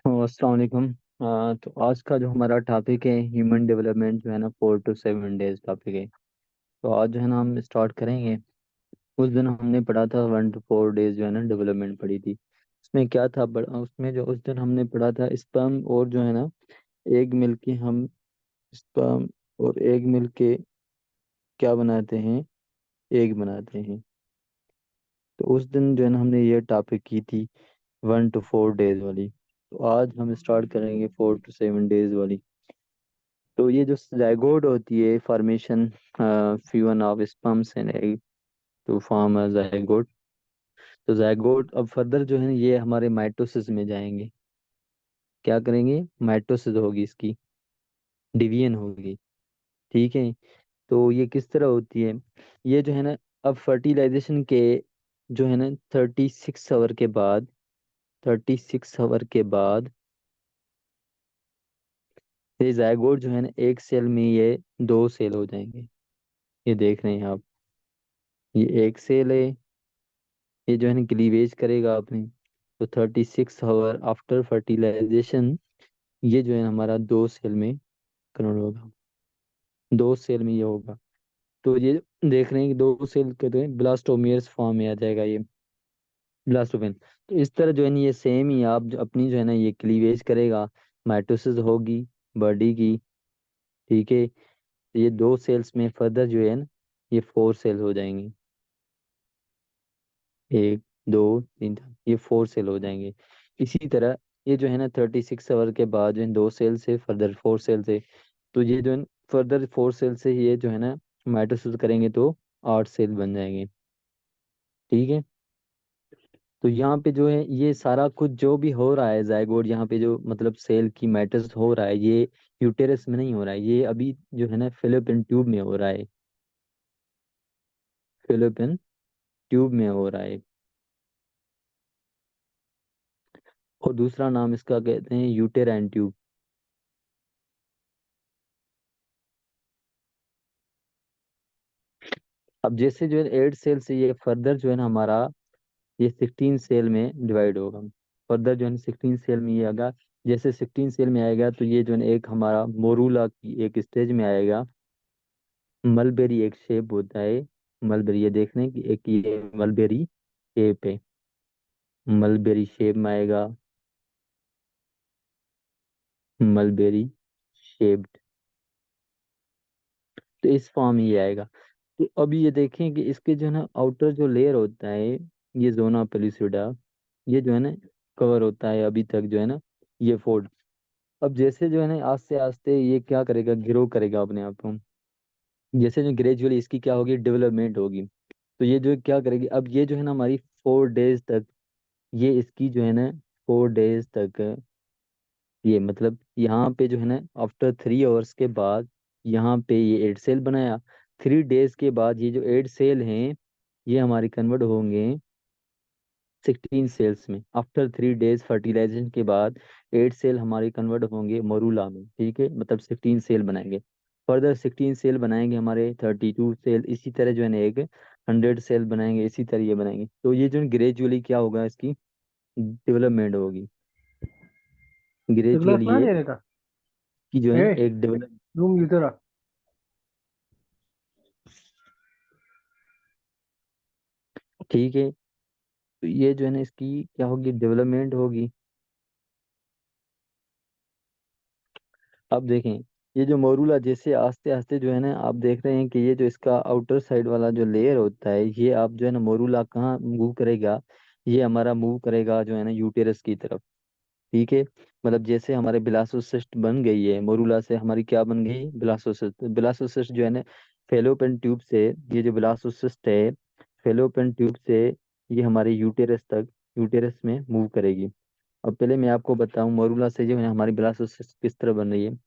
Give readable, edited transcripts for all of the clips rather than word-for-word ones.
अस्सलाम वालेकुम। तो आज का जो हमारा टॉपिक है ह्यूमन डेवलपमेंट जो है ना 4 to 7 डेज टॉपिक है। तो आज जो है ना हम स्टार्ट करेंगे। उस दिन हमने पढ़ा था 1 to 4 डेज जो है ना डेवलपमेंट पढ़ी थी। उसमें क्या था उसमें जो उस दिन हमने पढ़ा था स्पर्म और जो है ना एग मिल के हम स्पर्म और एग मिल के क्या बनाते हैं, एग बनाते हैं। तो उस दिन जो है ना हमने ये टॉपिक की थी 1 to 4 डेज वाली। तो आज हम स्टार्ट करेंगे 4 to 7 डेज वाली। तो ये जो जायगोट होती है formation fusion of sperms and egg to form a zygote. तो जायगोट अब फर्दर जो है ना ये हमारे माइटोसिस में जाएंगे। क्या करेंगे, माइटोसिस होगी, इसकी डिवीजन होगी। ठीक है। तो ये किस तरह होती है, ये जो है ना अब फर्टिलाइजेशन के जो है ना 36 आवर के बाद, 36 आवर के बाद ये जायगोट जो है ना एक सेल में ये 2 सेल हो जाएंगे। ये देख रहे हैं आप, ये एक सेल है, ये जो है ना क्लीवेज करेगा अपने। तो 36 आवर आफ्टर फर्टिलाइजेशन ये जो है हमारा 2 सेल में कन्वर्ट होगा। 2 सेल में ये होगा। तो ये देख रहे हैं कि 2 सेल कहते हैं ब्लास्टोमियर्स फॉर्म में आ जाएगा ये ब्लास्टोफेन। तो इस तरह जो है ना ये सेम ही आप जो अपनी जो है ना ये क्लीवेज करेगा, माइटोसिस होगी बॉडी की। ठीक है। ये 2 सेल्स में फर्दर जो है ना ये 4 सेल हो जाएंगे। 1 2 3 4 ये 4 सेल हो जाएंगे। इसी तरह ये जो है ना 36 आवर के बाद जो है 2 सेल से फर्दर 4 सेल से, तो ये जो है फर्दर 4 सेल से ये जो है ना माइटोसिस करेंगे तो 8 सेल बन जाएंगे। ठीक है। तो यहाँ पे जो है ये सारा कुछ जो भी हो रहा है जायगोट, यहाँ पे जो मतलब सेल की माइटोसिस हो रहा है ये यूटेरस में नहीं हो रहा है, ये अभी जो है ना फिलिपिन ट्यूब में हो रहा है। फिलिपिन ट्यूब में हो रहा है। और दूसरा नाम इसका कहते हैं यूटेराइन ट्यूब। अब जैसे जो है 8 सेल से ये फर्दर जो है ना हमारा ये 16 सेल में डिवाइड होगा। फर्दर जो है ना 16 सेल में ये आएगा। जैसे 16 सेल में आएगा तो ये जो है ना एक हमारा मोरूला की एक स्टेज में आएगा। मलबेरी एक शेप होता है। मलबेरी ये देख रहे हैं कि एक ये मलबेरी शेप है। मलबेरी शेप में आएगा। Mulberry shape. तो इस फॉर्म ही आएगा। तो अभी ये देखें कि इसके जो है ना आउटर जो लेयर होता है ये जोना पेलिसिडा, ये जो है ना कवर होता है अभी तक जो है ना ये फोल्ड। अब जैसे जो है ना आस्ते आस्ते ये क्या करेगा, ग्रो करेगा अपने आप को। जैसे जो ग्रेजुअली इसकी क्या होगी, डेवलपमेंट होगी। तो ये जो क्या करेगी, अब ये जो है ना हमारी 4 डेज तक, ये इसकी जो है ना 4 डेज तक, ये मतलब यहाँ पे जो है ना आफ्टर 3 आवर्स के बाद यहाँ पे ये 8 सेल बनाया। 3 डेज के बाद ये जो 8 सेल हैं ये हमारे कन्वर्ट होंगे 16 सेल्स में। आफ्टर 3 डेज फर्टिलाइजेशन के बाद 8 सेल हमारे कन्वर्ट होंगे मोरूला में। ठीक है, मतलब 16 सेल बनाएंगे। फर्दर 16 सेल बनाएंगे हमारे 32 सेल। इसी तरह जो है ना एक 100 सेल बनाएंगे। इसी तरह ये बनाएंगे। तो ये जो ग्रेजुअली क्या होगा, इसकी डेवलपमेंट होगी। Sebelah ग्रेजुअली mana ये ya kak? की जो है ना एक डेवलप। Belum gitu lah. ठीक है। तो ये जो है ना इसकी क्या होगी, डेवलपमेंट होगी। अब देखें ये जो मोरूला जैसे आस्ते आस्ते जो है ना आप देख रहे हैं कि ये जो इसका आउटर साइड वाला जो लेयर होता है ये आप जो है ना मोरूला कहाँ मूव करेगा, ये हमारा मूव करेगा जो है ना यूटेरस की तरफ। ठीक है। मतलब जैसे हमारे ब्लास्टोसिस्ट बन गई है, मोरूला से हमारी क्या बन गई, ब्लास्टोसिस्ट। ब्लास्टोसिस्ट जो है ना फेलोपियन ट्यूब से, ये जो ब्लास्टोसिस्ट है फेलोपियन ट्यूब से ये हमारे यूटेरस तक, यूटेरस में मूव करेगी। अब पहले मैं आपको बताऊं मोरूला से जो है हमारी ब्लास्टोसिस्ट किस तरह बन रही है।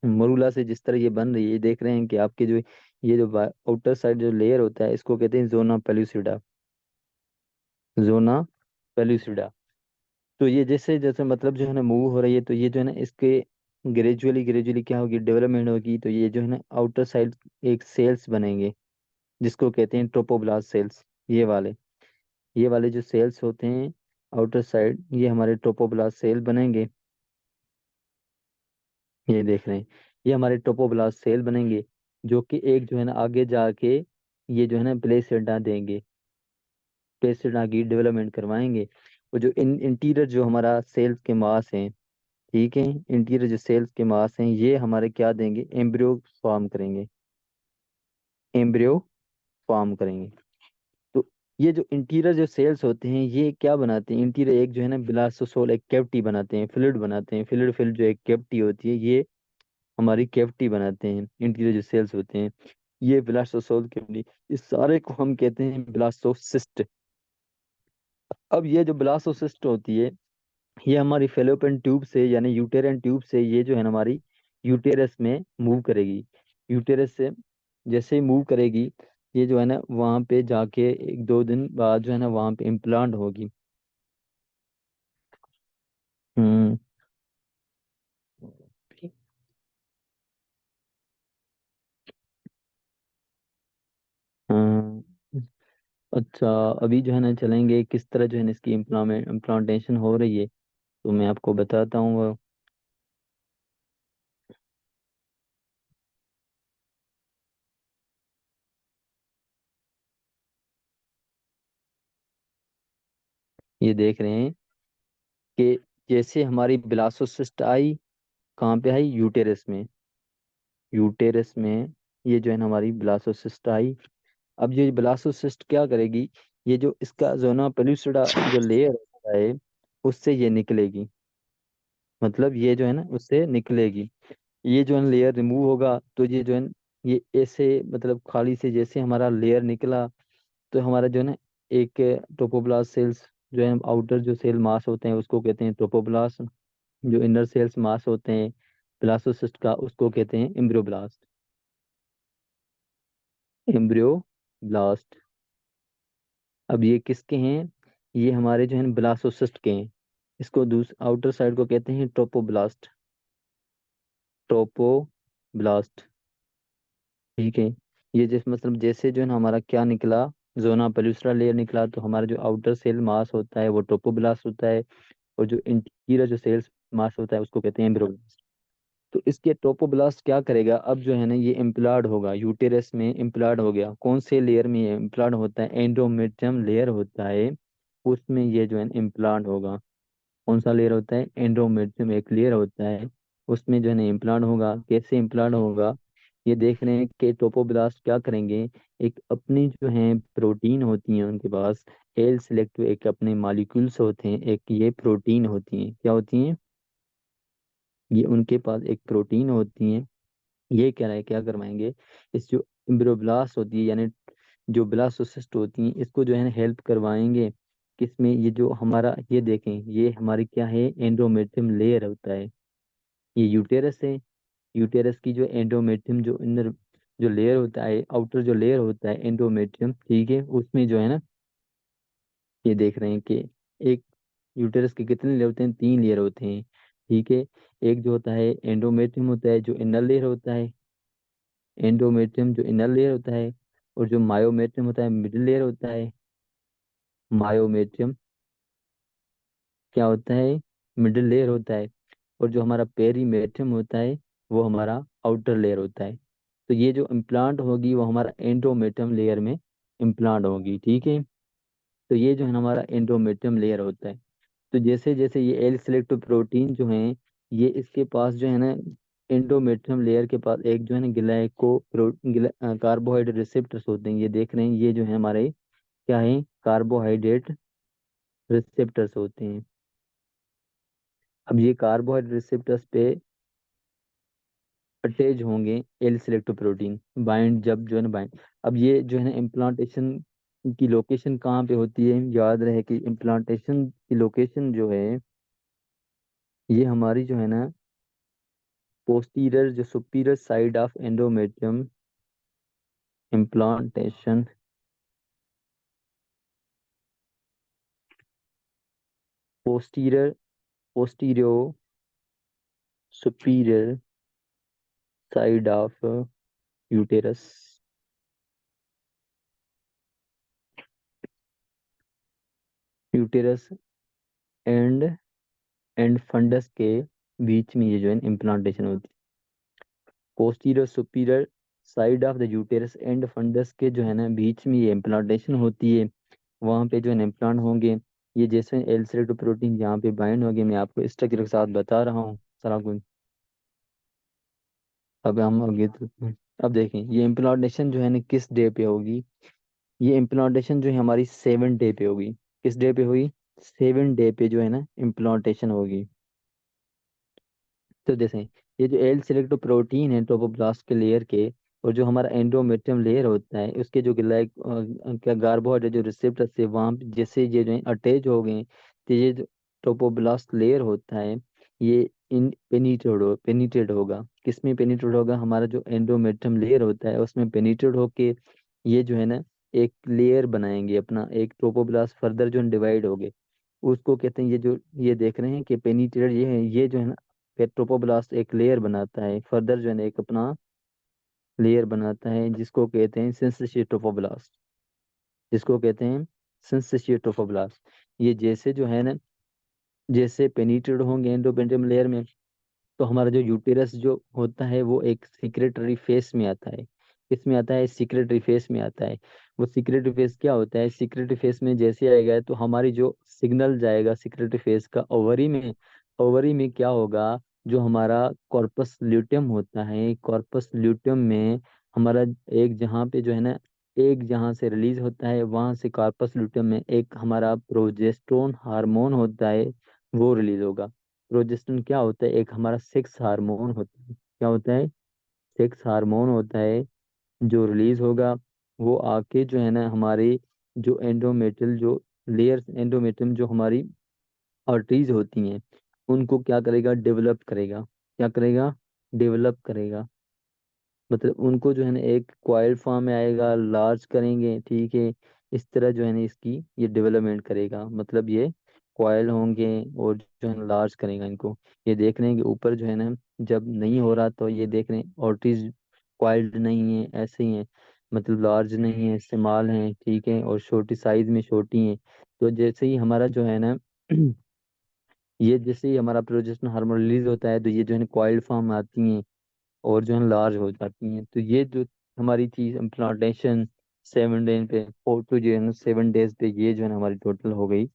मरूला से जिस तरह ये बन रही है, ये देख रहे हैं कि आपके जो ये जो आउटर साइड जो लेयर होता है इसको कहते हैं जोना पेलुसिडा। Zona pellucida. तो ये जैसे जैसे मतलब जो है ना मूव हो रही है तो ये जो है ना इसके ग्रेजुअली ग्रेजुअली क्या होगी, डेवलपमेंट होगी। तो ये जो है ना आउटर साइड एक सेल्स बनेंगे जिसको कहते हैं ट्रोपोब्लास्ट सेल्स। ये वाले जो सेल्स होते हैं आउटर साइड ये हमारे ट्रोपोब्लास्ट सेल बनेंगे। ये देख रहे हैं, ये हमारे ट्रोपोब्लास्ट सेल बनेंगे, जो कि एक जो है ना आगे जाके ये जो है ना प्लेसेंटा देंगे, प्लेसेंटा की डेवलपमेंट करवाएंगे। और जो इंटीरियर जो हमारा सेल्स के मास हैं, ठीक है, इंटीरियर जो सेल्स के मास हैं ये हमारे क्या देंगे, एम्ब्रियो फॉर्म करेंगे, एम्ब्रियो फॉर्म करेंगे। तो ये जो इंटीरियर जो सेल्स होते हैं ये क्या बनाते हैं, इंटीरियर एक जो है ना ब्लास्टोसोल एक कैविटी बनाते हैं, फ्लूइड बनाते हैं, फ्लूइड फिल जो एक कैविटी होती है ये हमारी कैविटी बनाते हैं, इंटीरियर जो सेल्स होते हैं ये ब्लास्टोसोल कैविटी, इस सारे को हम कहते हैं ब्लास्टोसिस्ट। अब ये जो ब्लास्टोसिस्ट होती है ये हमारी फेलोपियन ट्यूब से यानी यूटेरियन ट्यूब से ये जो है ना हमारी यूटेरस में मूव करेगी, यूटेरस से जैसे ही मूव करेगी ये जो है ना वहाँ पे जाके एक दो दिन बाद जो है ना वहाँ पे इम्प्लांट होगी। हम्म। हाँ। अच्छा, अभी जो है ना चलेंगे किस तरह जो है ना इसकी इम्प्लांटेशन हो रही है, तो मैं आपको बताता हूँ वो। ये देख रहे हैं कि जैसे हमारी ब्लास्टोसिस्ट आई, कहाँ पे आई, यूटेरस में, यूटेरस में ये जो है ना हमारी ब्लास्टोसिस्ट आई। अब ये ब्लास्टोसिस्ट क्या करेगी, ये जो इसका जोना पेलुसिडा जो लेयर होता है उससे ये निकलेगी, मतलब ये जो है ना उससे निकलेगी। ये जो है लेयर रिमूव होगा तो ये जो है ये ऐसे मतलब खाली से जैसे हमारा लेयर निकला तो हमारा जो है ना एक ट्रोपोब्लास्ट सेल्स जो है आउटर जो सेल मास होते हैं उसको कहते हैं ट्रोपोब्लास्ट, जो इनर सेल्स मास होते हैं ब्लास्टोसिस्ट का उसको कहते हैं एम्ब्रियोब्लास्ट, एम्ब्रियोब्लास्ट। अब ये किसके हैं, ये हमारे जो है ब्लास्टोसिस्ट के हैं, इसको दूस आउटर साइड को कहते हैं ट्रोपोब्लास्ट, ट्रोपोब्लास्ट, ठीक है। ये जिस मतलब जैसे जो है ना हमारा क्या निकला, जोना पेलुस्ट्रा लेयर निकला तो हमारा जो आउटर सेल मास होता है वो ट्रोपोब्लास्ट होता है, और जो इंटीरियर जो सेल्स मास होता है उसको कहते हैं एम्ब्रियोब्लास्ट। तो इसके ट्रोपोब्लास्ट क्या करेगा, अब जो है ना ये इम्प्लांट होगा यूटेरस में, इम्प्लांट हो गया, कौन से लेयर में ये इम्प्लांट होता है, एंडोमेट्रियम लेयर होता है उसमें ये जो है इम्प्लांट होगा। कौन सा लेयर होता है, एंडोमेट्रियम एक लेयर होता है उसमें जो है ना इम्प्लांट होगा। कैसे इम्प्लांट होगा, ये देख रहे हैं कि ट्रोपोब्लास्ट क्या करेंगे, एक अपनी जो है प्रोटीन होती है उनके पास, एल सिलेक्टिव एक अपने मॉलिक्यूल्स होते हैं, एक ये प्रोटीन होती हैं, क्या होती हैं, ये उनके पास एक प्रोटीन होती है। ये कह रहा है क्या करवाएंगे, इस जो एम्ब्रियोब्लास्ट होती है यानी जो ब्लास्टोसिस्ट होती हैं इसको जो है ना हेल्प करवाएंगे किसमें, ये जो हमारा ये देखें ये हमारी क्या है, एंडोमेट्रियम लेयर होता है, ये यूटेरस है, यूटेरस की जो एंडोमेट्रियम जो इनर जो लेयर होता है, आउटर जो लेयर होता है एंडोमेट्रियम, ठीक है, उसमें जो है ना ये देख रहे हैं कि एक यूटेरस के कितने लेयर होते हैं, तीन लेयर होते हैं, ठीक है। एक जो होता है एंडोमेट्रियम होता है जो इनर लेयर होता है, एंडोमेट्रियम जो इनर लेयर होता है, और जो मायोमेट्रियम होता है मिडिल लेयर होता है, मायोमेट्रियम क्या होता है, मिडिल लेयर होता है, और जो हमारा पेरीमेट्रियम होता है वो हमारा आउटर लेयर होता है। तो ये जो इम्प्लांट होगी वो हमारा एंडोमेट्रियम लेयर में इम्प्लांट होगी, ठीक है। तो ये जो है ना हमारा एंडोमेट्रियम लेयर होता है। तो जैसे जैसे ये एल सिलेक्टिव प्रोटीन जो है ये इसके पास जो है ना एंडोमेट्रियम लेयर के पास एक जो है ना कार्बोहाइड्रेट रिसेप्टर्स होते हैं, ये देख रहे हैं ये जो है हमारे क्या है, कार्बोहाइड्रेट रिसेप्टर्स होते हैं। अब ये कार्बोहाइड्रेट रिसेप्टर्स पे अटैच होंगे एल सिलेक्टिव प्रोटीन, बाइंड जब जो है ना बाइंड। अब ये जो है ना इम्प्लांटेशन की लोकेशन कहाँ पे होती है, याद रहे कि इम्प्लांटेशन की लोकेशन जो है ये हमारी जो है ना पोस्टीरियर जो superior side of endometrium implantation, posterior posterio superior side of uterus, uterus and and fundus के बीच में ये जो है इम्प्लांटेशन होती है। Posterior superior side of the uterus and fundus के जो है ना बीच में ये इम्प्लांटेशन होती है, वहाँ पे जो है इम्प्लांट होंगे। ये जैसे एल प्रोटीन यहाँ पे बाइंड होंगे, मैं आपको स्ट्रक्चर के साथ बता रहा हूँ सारा कुछ। अब हम आगे अब देखें ये इम्प्लांटेशन जो है ना किस डे पे होगी। ये इम्प्लांटेशन जो है हमारी 7 डे पे होगी। किस डे पे होगी? 7 डे पे जो है ना इम्प्लांटेशन होगी। तो जैसे ये जो एल सिलेक्टिव प्रोटीन है ट्रोपोब्लास्ट के लेयर के, और जो हमारा एंडोमेट्रियम लेयर होता है उसके जो ग्लाइक क्या कार्बोहाइड्रेट जो रिसेप्टर से वहाँ पे जैसे ये जो है अटैच हो गए, तो ये जो ट्रोपोब्लास्ट लेयर होता है ये इन पेनिट्रेट होगा। किसमें पेनिट्रेट होगा? हमारा जो एंडोमेट्रियम लेयर होता है उसमें पेनिट्रेट होके ये जो है ना एक लेयर बनाएंगे अपना, एक ट्रोपोब्लास्ट फर्दर जो डिवाइड हो गए उसको कहते हैं, ये जो ये देख रहे हैं कि पेनिट्रेट ये है, ये जो है ना फिर ट्रोपोब्लास्ट एक लेयर बनाता है फर्दर जो है ना एक अपना लेयर बनाता है जिसको कहते हैं सिंथेसिस ट्रोपोब्लास्ट। जिसको कहते हैं सिंथेसिस ट्रोपोब्लास्ट। ये जैसे जो है ना जैसे पेनिट्रेट होंगे एंडोमेट्रियम लेयर में, तो हमारा जो यूटेरस जो होता है वो एक सिक्रेटरी फेस में आता है। किस में आता है? सिक्रेटरी फेस में आता है। वो सिक्रेटरी फेस क्या होता है? सिक्रेटरी फेस में जैसे आएगा तो हमारी जो सिग्नल जाएगा सिक्रेटरी फेस का ओवरी में। ओवरी में क्या होगा? जो हमारा कॉर्पस ल्यूटियम होता है, कॉर्पस ल्यूटियम में हमारा एक जहाँ पे जो है ना एक जहाँ से रिलीज होता है वहां से कॉर्पस ल्यूटियम में एक हमारा प्रोजेस्टेरोन हार्मोन होता है, वो रिलीज होगा। प्रोजेस्टेरोन क्या होता है? एक हमारा सेक्स हार्मोन होता है। क्या होता है? सेक्स हार्मोन होता है जो रिलीज होगा। वो आके जो है ना हमारे जो एंडोमेट्रियल जो लेयर्स एंडोमेट्रियम जो हमारी आर्टरीज होती हैं उनको क्या करेगा? डेवलप करेगा। क्या करेगा? डेवलप करेगा। मतलब उनको जो है ना एक क्वाइल फॉर्म में आएगा, लार्ज करेंगे, ठीक है। इस तरह जो है ना इसकी ये डेवलपमेंट करेगा, मतलब ये क्वाइल होंगे और जो है ना लार्ज करेगा इनको। ये देख रहे हैं कि ऊपर जो है ना जब नहीं हो रहा तो ये देख रहे हैं ऑर्टिज क्वाइल्ड नहीं है, ऐसे ही है, मतलब लार्ज नहीं है, स्मॉल है, ठीक है, और छोटी साइज में छोटी है। तो जैसे ही हमारा जो है ना ये जैसे ही हमारा प्रोजेस्टेरोन हार्मोन रिलीज होता है तो ये जो है ना क्वाइल फॉर्म आती हैं और जो है लार्ज हो जाती हैं। तो ये जो हमारी थी इम्प्लांटेशन 7 डे पे 4 to 7 डेज पे, ये जो है ना हमारी टोटल हो गई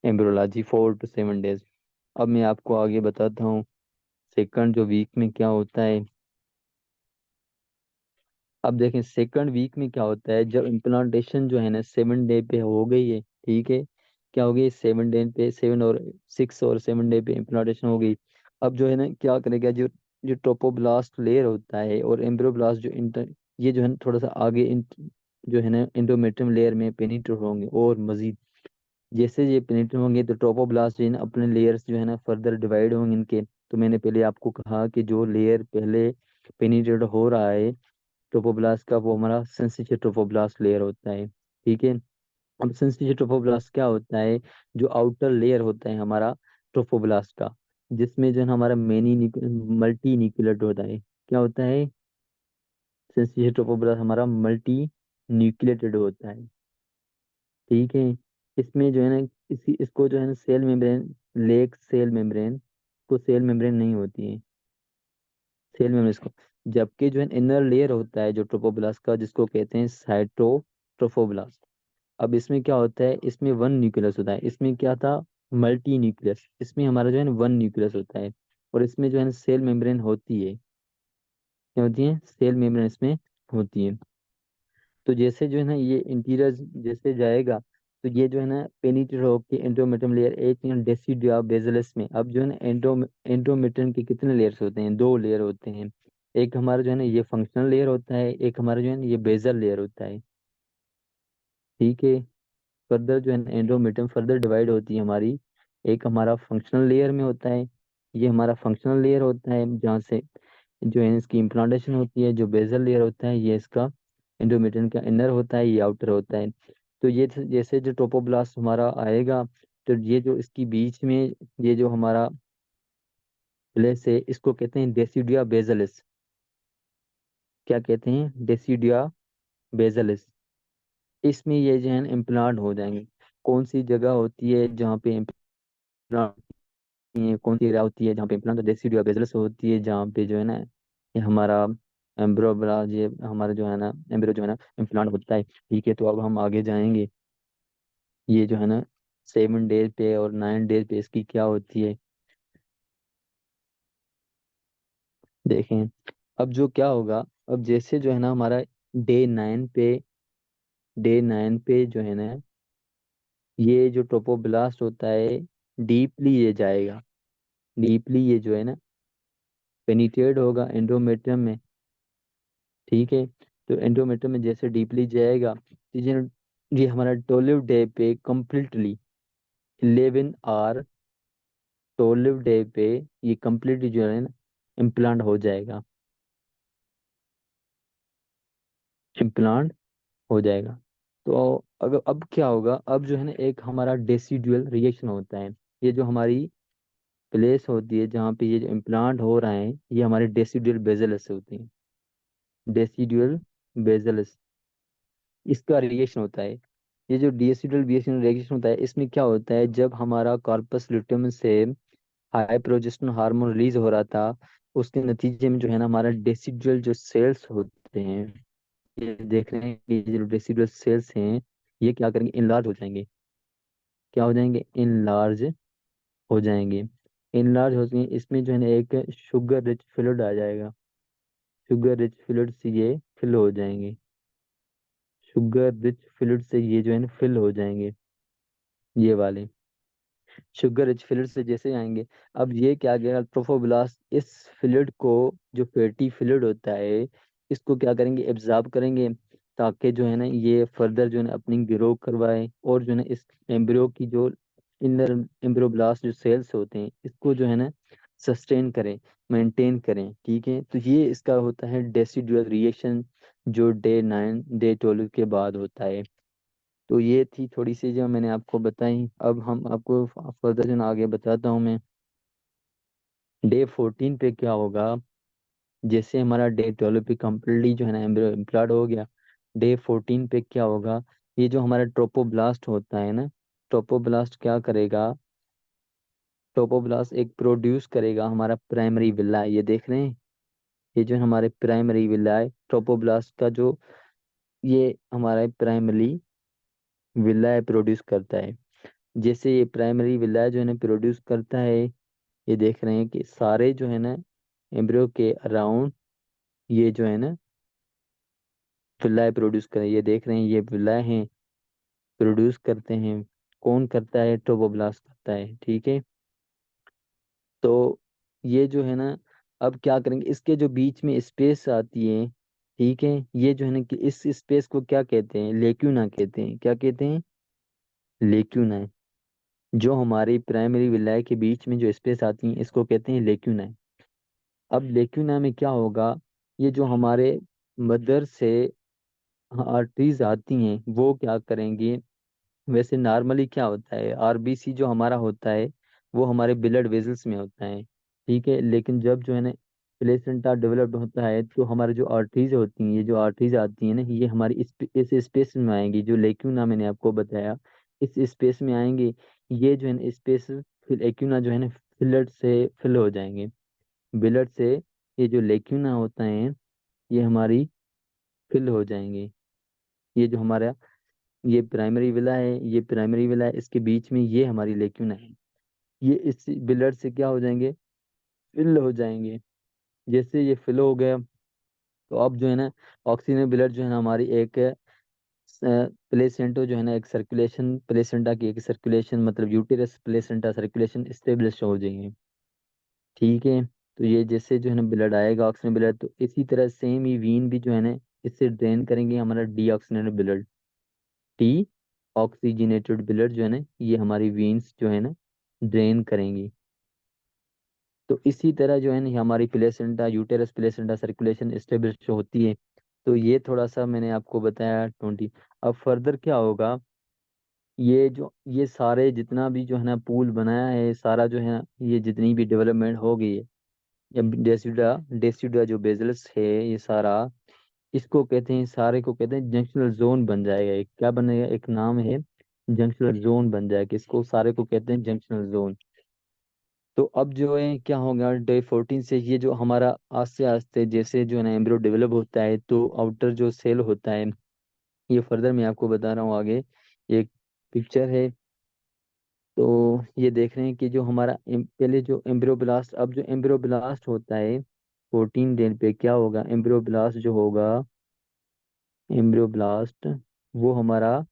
एम्ब्रियोलॉजी 4 to 7 डेज। अब मैं आपको आगे बताता हूँ सेकंड जो वीक में क्या होता है। अब देखें सेकंड वीक में क्या होता है, जब इम्प्लांटेशन जो है ना 7 डे पे हो गई है, ठीक है, क्या हो गई 7 डे पे, 7 और 6 और 7 डे पे इम्प्लांटेशन हो गई। अब जो है ना क्या करेगा, जो जो ट्रोपोब्लास्ट लेयर होता है और एम्ब्रियोब्लास्ट जो इंटर ये जो है ना थोड़ा सा आगे जो है ना एंडोमेट्रियम लेयर में पेनिट्रेट होंगे और मजीद जैसे ये पेनिट्रेट होंगे तो ट्रोपोब्लास्ट जो है ना अपने लेयर्स जो है ना फर्दर डिवाइड होंगे इनके। तो मैंने पहले आपको कहा कि जो लेयर पहले पेनिट्रेट हो रहा है ट्रोफोब्लास्ट का, वो हमारा सेंसिटिव ट्रोफोब्लास्ट लेयर होता है, ठीक है। अब सेंसिटिव ट्रोफोब्लास्ट क्या होता है? जो आउटर लेयर होता है हमारा ट्रोफोब्लास्ट का, जिसमें जो है हमारा मेनी मल्टी न्यूक्लियट होता है। क्या होता है? सेंसिटिव ट्रोफोब्लास्ट हमारा मल्टी न्यूक्लिएटेड होता है, ठीक है। इसमें जो है ना इसको जो है ना सेल मेम्ब्रेन लेक सेल मेम्ब्रेन को सेल मेम्ब्रेन नहीं होती है, सेल मेम्ब्रेन इसको। जबकि जो है इनर लेयर होता है जो ट्रोफोब्लास्ट का, जिसको कहते हैं साइटोट्रोफोब्लास्ट। अब इसमें क्या होता है? इसमें वन न्यूक्लियस होता है। इसमें क्या था? Multi nucleus. इसमें हमारा जो है ना वन न्यूक्लियस होता है। और इसमें जो है ना सेल मेम्ब्रेन होती है। क्या होती है? सेल मेम्ब्रेन इसमें होती है। तो जैसे जो है ना ये इंटीरियर जैसे जाएगा तो ये जो है ना पेनिट्रेट होकर एंडोमेट्रियम लेयर एक डेसिडिया बेसिलस में। अब जो है ना एंडोमेट्रियम के कितने लेयर्स होते हैं? 2 लेयर होते हैं। एक हमारा जो है ना ये फंक्शनल लेयर होता है, एक हमारा जो है ना ये बेसल लेयर होता है, ठीक है। फर्दर जो है ना एंडोमेट्रियम फर्दर डिवाइड होती है हमारी, एक हमारा फंक्शनल लेयर में होता है। ये हमारा फंक्शनल लेयर होता है जहाँ से जो है इसकी इम्प्लांटेशन होती है। जो बेसल लेयर होता है ये इसका एंडोमेट्रियम का इनर होता है, ये आउटर होता है। तो ये जैसे जो ट्रोपोब्लास्ट हमारा आएगा तो ये जो इसकी बीच में ये जो हमारा प्लेस है इसको कहते हैं डेसिडिया बेसिलस। क्या कहते हैं? डेसिडिया बेसिलस। इसमें ये जो है इम्प्लांट हो जाएंगे। कौन सी जगह होती है जहाँ पे इम्प्लांट, कौन सी एरिया होती है जहाँ पे इम्प्लांट? डेसिडिया बेसिलस होती है, जहाँ पे जो है ना ये हमारा एम्ब्रोब्ला, ये हमारा जो है ना एम्ब्रो जो है ना इम्प्लांट होता है। ठीक है, तो अब हम आगे जाएंगे। ये जो है ना 7 डेज पे और 9 डेज पे इसकी क्या होती है, देखें। अब जो क्या होगा, अब जैसे जो है ना हमारा डे 9 पे, जो है ना ये जो ट्रोपोब्लास्ट होता है, डीपली ये जाएगा, डीपली ये जो है ना पेनिट्रेट होगा एंडोमेट्रियम में। ठीक है, तो एंडोमेट्रियम में जैसे डीपली जाएगा तो ये हमारा 12 डे पे कंप्लीटली, 11 आवर 12 डे पे ये कंप्लीटली जो है ना इम्प्लांट हो जाएगा, इम्प्लांट हो जाएगा। तो अगर अब क्या होगा, अब जो है ना एक हमारा डेसिडुअल रिएक्शन होता है। ये जो हमारी प्लेस होती है जहाँ पे ये जो इम्प्लांट हो रहे हैं, ये हमारे डेसिडुअल बेजलस से होती है, डेसिडुअल बेजलस, इसका रिएक्शन होता है। ये जो डेसिडुअल बेजल रिएक्शन होता है, इसमें क्या होता है, जब हमारा कॉर्पस लुटियम से हाई प्रोजेस्टेरोन हार्मोन रिलीज हो रहा था, उसके नतीजे में जो है ना हमारा डेसिडुअल जो सेल्स होते हैं, ये देख रहे हैं कि ये जो डेसिडुअल सेल्स हैं, ये क्या करेंगे, इनलार्ज हो जाएंगे। क्या हो जाएंगे, इनलार्ज हो जाएंगे। इनलार्ज हो जाएंगे, इसमें जो है ना एक शुगर रिच फ्लूइड आ जाएगा, शुगर रिच फ्लूइड से ये फिल हो जाएंगे, शुगर रिच फ्लूइड से ये जो है ना फिल हो जाएंगे, ये वाले शुगर रिच फ्लूइड से जैसे आएंगे। अब ये क्या करेगा, ट्रोफोब्लास्ट इस फ्लूइड को, जो फैटी फ्लूइड होता है, इसको क्या करेंगे, एब्जॉर्ब करेंगे, ताकि जो है ना ये फर्दर जो है ना अपनी ग्रो करवाए, और जो है ना इस एम्ब्रियो की जो इनर एम्ब्रियोब्लास्ट जो सेल्स होते हैं, इसको जो है ना सस्टेन करें, मेंटेन करें। ठीक है, तो ये इसका होता है डेसिडुअल रिएक्शन, जो डे 12 के बाद होता है। तो ये थी थोड़ी सी जो मैंने आपको बताई। अब हम आपको फर्दर जो ना आगे बताता हूँ मैं। डे 14 पे क्या होगा, जैसे हमारा डे 12 पे कम्प्लीटली जो है ना एम्ब्रियो इम्प्लांट हो गया, डे 14 पे क्या होगा, ये जो हमारा ट्रोपोब्लास्ट होता है ना, ट्रोपोब्लास्ट क्या करेगा, ट्रोपोब्लास्ट एक प्रोड्यूस करेगा हमारा प्राइमरी विला, ये देख रहे हैं, ये जो हमारे प्राइमरी विला है ट्रोपोब्लास्ट का, जो ये हमारा प्राइमरी विला प्रोड्यूस करता है। जैसे ये प्राइमरी विला जो है ना प्रोड्यूस करता है, ये देख रहे हैं कि सारे जो है ना एम्ब्रियो के अराउंड ये जो है ना विलाय प्रोड्यूस करें, ये देख रहे हैं ये विलाय हैं, प्रोड्यूस करते हैं। कौन करता है, ट्रोपोब्लास्ट करता है। ठीक है, तो ये जो है ना अब क्या करेंगे, इसके जो बीच में स्पेस आती है, ठीक है, ये जो है ना कि इस स्पेस को क्या कहते हैं, लेक्यूना कहते हैं। क्या कहते हैं, लेक्यूना। जो हमारी प्राइमरी विलाय के बीच में जो स्पेस आती है, इसको कहते हैं लेक्यूना। अब लेक्यूना में क्या होगा, ये जो हमारे मदर से आर्टरीज आती हैं, वो क्या करेंगी, वैसे नॉर्मली क्या होता है, आरबीसी जो हमारा होता है वो हमारे ब्लड वेजल्स में होता है। ठीक है, लेकिन जब जो है ना प्लेसेंटा डेवलप्ड होता है, तो हमारी जो आर्टरीज होती हैं, ये जो आर्टरीज आती हैं ना, ये हमारी इस स्पेस में आएंगी, जो लेक्यूना मैंने आपको बताया, इस स्पेस में आएंगे। ये जो है ना स्पेस फिर एक्यूना जो है ना ब्लड से फिल हो जाएंगे, ब्लड से। ये जो लेक्यूना होता है, ये हमारी फिल हो जाएंगे। ये जो हमारा ये प्राइमरी विला है, ये प्राइमरी विला है, इसके बीच में ये हमारी लेक्यूना है, ये इस ब्लड से क्या हो जाएंगे, फिल हो जाएंगे। जैसे ये फिल हो गया, तो अब जो है ना ऑक्सीजन ब्लड जो है ना हमारी एक प्लेसेंटो जो है ना एक सर्कुलेशन, प्लेसेंटा की एक सर्कुलेशन, मतलब यूटेरस प्लेसेंटा सर्कुलेशन स्टेब्लिश हो जाएंगे। ठीक है, तो ये जैसे जो है ना ब्लड आएगा ऑक्सीजन ब्लड, तो इसी तरह सेम ही वीन भी जो है ना इससे ड्रेन करेंगे हमारा deoxygenated blood, T oxygenated blood जो है ना ये हमारी वेन्स जो है ना ड्रेन करेंगी। तो इसी तरह जो है ना हमारी placenta, uterus placenta circulation establish होती है। तो ये थोड़ा सा मैंने आपको बताया 20। अब फर्दर क्या होगा, ये सारे जितना भी जो है ना पूल बनाया है सारा जो है ना, ये जितनी भी डेवलपमेंट हो गई है, या डेसिडा डेसिडा जो बेजल्स है ये सारा, इसको कहते हैं, सारे को कहते हैं जंक्शनल जोन बन जाएगा। एक क्या बनेगा, एक नाम है, जंक्शनल जोन बन जाएगा, इसको सारे को कहते हैं जंक्शनल जोन। तो अब जो है क्या होगा, डे 14 से ये जो हमारा आस्ते आस्ते जैसे जो है ना एम्ब्रियो डेवलप होता है, तो आउटर जो सेल होता है, ये फर्दर मैं आपको बता रहा हूँ आगे। एक पिक्चर है, तो ये देख रहे हैं कि जो हमारा पहले जो एम्ब्रियो ब्लास्ट, अब जो एम्ब्रियो ब्लास्ट होता है 14 दिन पे क्या होगा, एम्ब्रियो ब्लास्ट जो होगा, एम्ब्रियो ब्लास्ट वो हमारा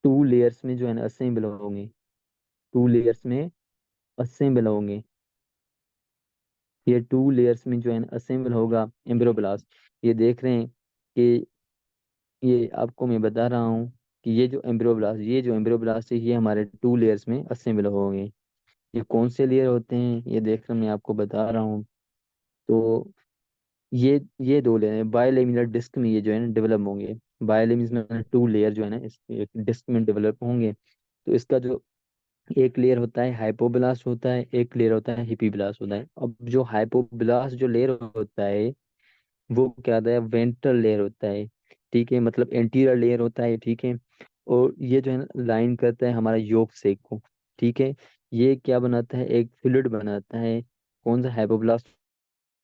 2 लेयर्स में जो है ना असेंबल होंगे, 2 लेयर्स में असेंबल होंगे। ये 2 लेयर्स में जो है ना असेंबल होगा एम्ब्रियो ब्लास्ट। ये देख रहे हैं कि ये आपको मैं बता रहा हूँ कि ये जो एम्ब्रियो ब्लास्ट, ये जो एम्ब्रियो ब्लास्ट है, ये हमारे 2 लेयर्स में असेंबल होंगे। ये कौन से लेयर होते हैं ये देख कर मैं आपको बता रहा हूँ। तो ये 2 लेयर है, बायोलेमिनर डिस्क में ये जो है ना डेवलप होंगे। बायोलेमिनर में 2 लेयर जो है ना इस एक डिस्क में डेवलप होंगे। तो इसका जो एक लेयर होता है हाइपोब्लास्ट होता है, एक लेयर होता है हिपीब्लास्ट होता है। अब जो हाइपोब्लास्ट जो लेयर होता है वो क्या होता है, वेंट्रल लेयर होता है, ठीक है, मतलब एंटीरियर लेयर होता है, ठीक है। और ये जो है ना लाइन करता है हमारा योक सेक को, ठीक है। ये क्या बनाता है, एक फ्लूइड बनाता है। कौन सा, हाइपोब्लास्ट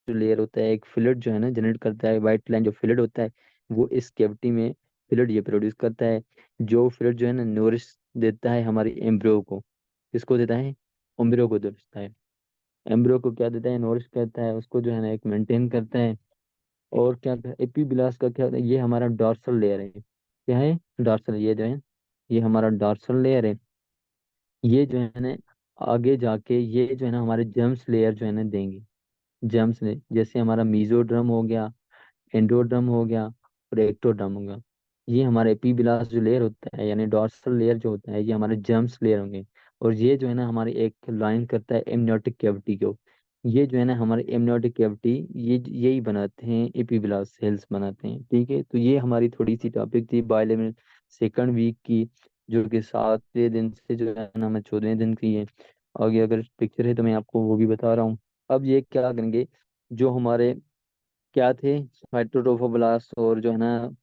जो लेयर होता है एक फ्लूइड जो है ना जनरेट करता है, वाइट लाइन जो फ्लूइड होता है वो इस कैविटी में फ्लूइड ये प्रोड्यूस करता है। जो फ्लूइड जो है ना नोरिश देता है हमारे एम्ब्रियो को। किसको देता है, एम्ब्रियो को देता है। एम्ब्रियो को क्या देता है, नोरिश करता है उसको, जो है ना एक मेंटेन करता है। और क्या एपीब्लास्ट का क्या होता है, ये हमारा डॉर्सल लेयर है। क्या है, डॉर्सल, ये जो है ये हमारा डॉर्सल लेयर है। ये जो है ना आगे जाके ये जो है ना हमारे जर्म्स लेयर जो है ना देंगे। जर्म्स ले जैसे हमारा मीजोड्रम हो गया, एंडोड्रम हो गया और एक्टोड्रम हो गया। ये हमारा एपीब्लास्ट जो लेयर होता है यानी डॉर्सल लेयर जो होता है ये हमारे जर्म्स लेयर होंगे। और ये जो है ना हमारी एक लाइन करता है एमनियोटिक कैविटी को। ये जो है ना हमारे एमनियोटिक कैविटी, ये यही बनाते हैं एपीब्लास्ट सेल्स बनाते हैं, ठीक है। तो ये हमारी थोड़ी सी टॉपिक थी बायोलॉजी सेकंड वीक की, जो कि 7वें दिन से जो है ना हमें 14वें दिन की है। आगे अगर पिक्चर है तो मैं आपको वो भी बता रहा हूँ। अब ये क्या करेंगे, जो हमारे क्या थे, फाइटोट्रोफोब्लास्ट और जो है ना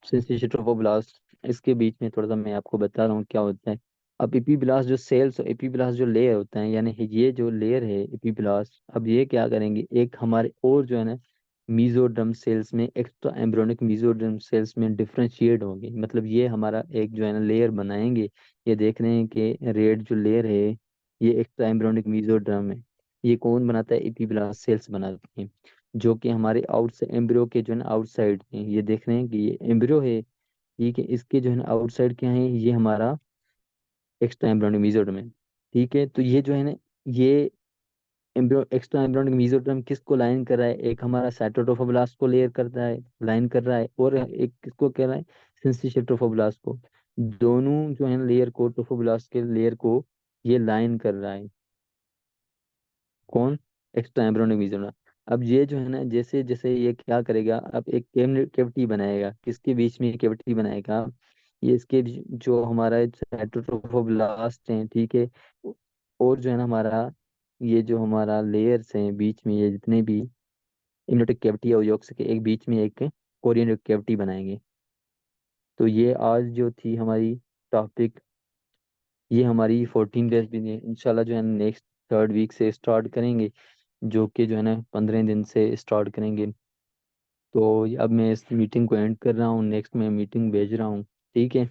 सिंसिटियोट्रोफोब्लास्ट, इसके बीच में थोड़ा सा मैं आपको बता रहा हूँ क्या होता है। अब एपीब्लास्ट जो सेल्स, एपीब्लास्ट जो लेयर होता है यानी ये जो लेयर है एपीब्लास्ट, अब ये क्या करेंगे, एक हमारे और जो है ना मीजोडर्म सेल्स में, एक्स्ट्रा एम्ब्रियोनिक मीजोडर्म सेल्स में डिफरेंशिएट होंगे। मतलब ये हमारा एक जो है ना लेयर बनाएंगे। ये देख रहे हैं कि रेड जो लेयर है ये एक्स्ट्रा एम्ब्रियोनिक मीजोडर्म है। ये कौन बनाता है, एपीब्लास्ट सेल्स बनाते हैं, जो कि हमारे आउट से एम्ब्रियो के जो है ना आउटसाइड हैं। ये देख रहे हैं कि ये एम्ब्रियो है, ठीक है, इसके जो है ना आउटसाइड क्या है, ये हमारा एक्स्ट्रा एम्ब्रियोनिक मेसोडर्म, ठीक है। तो ये जो है ना ये एम्ब्रियो एक्स्ट्रा एम्ब्रियोनिक मेसोडर्म किसको लाइन कर रहा है, एक हमारा साइटोट्रोफोब्लास्ट को लेयर करता है, लाइन कर रहा है, और एक किसको कह रहा है, सिंथेसिस ट्रोफोब्लास्ट को। दोनों जो है ना लेयर को, ट्रोफोब्लास्ट के लेयर को ये लाइन कर रहा है। कौन, एक्स्ट्रा एम्ब्रियोनिक मेसोडर्म। अब ये जो है ना जैसे जैसे ये क्या करेगा, अब एक कैविटी बनाएगा, किसके बीच में कैविटी बनाएगा, ये इसके जो हमारा साइटोट्रोफोब्लास्ट है, ठीक है। और जो है ना हमारा ये जो हमारा लेयर्स हैं बीच में, ये जितने भी इम्यूनिटिक कैविटी और यॉक्स के एक बीच में एक कोरियन कैविटी बनाएंगे। तो ये आज जो थी हमारी टॉपिक, ये हमारी 14 डेज भी है। इंशाल्लाह जो है नेक्स्ट 3rd वीक से स्टार्ट करेंगे, जो कि जो है ना 15 दिन से स्टार्ट करेंगे। तो अब मैं इस मीटिंग को एंड कर रहा हूँ, नेक्स्ट मैं मीटिंग भेज रहा हूँ, ठीक है।